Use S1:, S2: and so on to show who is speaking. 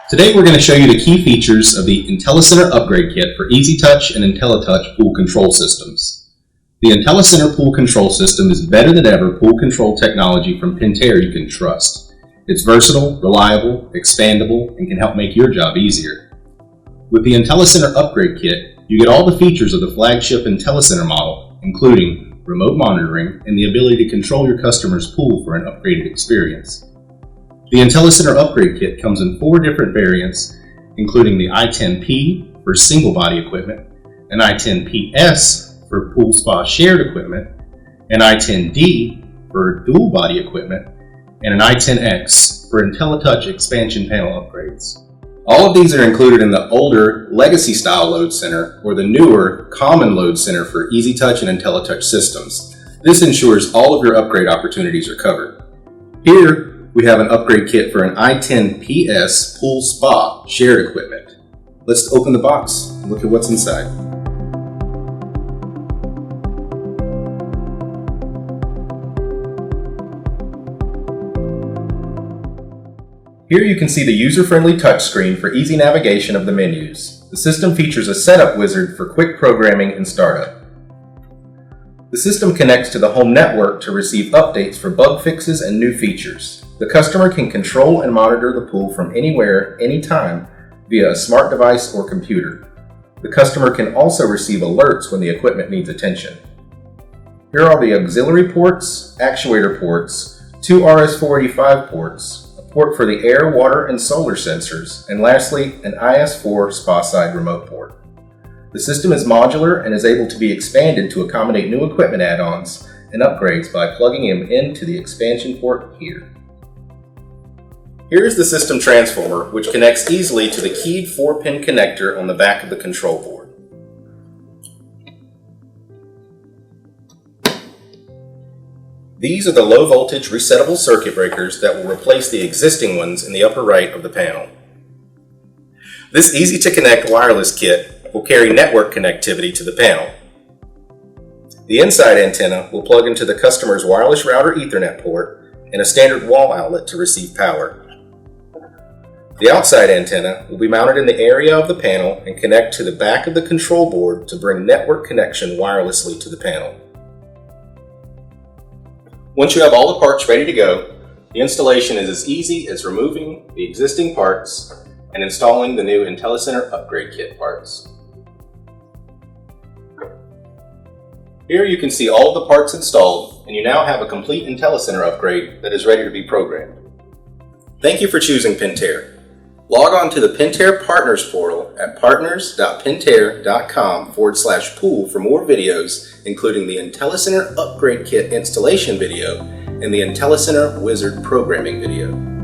S1: Today we're going to show you the key features of the IntelliCenter Upgrade Kit for EasyTouch and IntelliTouch Pool Control Systems. The IntelliCenter Pool Control System is better than ever pool control technology from Pentair you can trust. It's versatile, reliable, expandable, and can help make your job easier. With the IntelliCenter Upgrade Kit, you get all the features of the flagship IntelliCenter model, including remote monitoring and the ability to control your customer's pool for an upgraded experience. The IntelliCenter Upgrade Kit comes in 4 different variants, including the i10P for single body equipment, an i10PS for pool spa shared equipment, an i10D for dual body equipment, and an i10X for IntelliTouch expansion panel upgrades. All of these are included in the older legacy style load center or the newer common load center for EasyTouch and IntelliTouch systems. This ensures all of your upgrade opportunities are covered. Here, we have an upgrade kit for an i10PS pool spa shared equipment. Let's open the box and look at what's inside. Here you can see the user-friendly touchscreen for easy navigation of the menus. The system features a setup wizard for quick programming and startup. The system connects to the home network to receive updates for bug fixes and new features. The customer can control and monitor the pool from anywhere, anytime, via a smart device or computer. The customer can also receive alerts when the equipment needs attention. Here are the auxiliary ports, actuator ports, 2 RS-485 ports, a port for the air, water, and solar sensors, and lastly, an IS-4 spa-side remote port. The system is modular and is able to be expanded to accommodate new equipment add-ons and upgrades by plugging them into the expansion port here. Here is the system transformer, which connects easily to the keyed 4-pin connector on the back of the control board. These are the low voltage resettable circuit breakers that will replace the existing ones in the upper right of the panel. This easy to connect wireless kit will carry network connectivity to the panel. The inside antenna will plug into the customer's wireless router Ethernet port and a standard wall outlet to receive power. The outside antenna will be mounted in the area of the panel and connect to the back of the control board to bring network connection wirelessly to the panel. Once you have all the parts ready to go, the installation is as easy as removing the existing parts and installing the new IntelliCenter Upgrade Kit parts. Here you can see all of the parts installed, and you now have a complete IntelliCenter upgrade that is ready to be programmed. Thank you for choosing Pentair. Log on to the Pentair Partners portal at partners.pentair.com/pool for more videos, including the IntelliCenter Upgrade Kit installation video and the IntelliCenter Wizard programming video.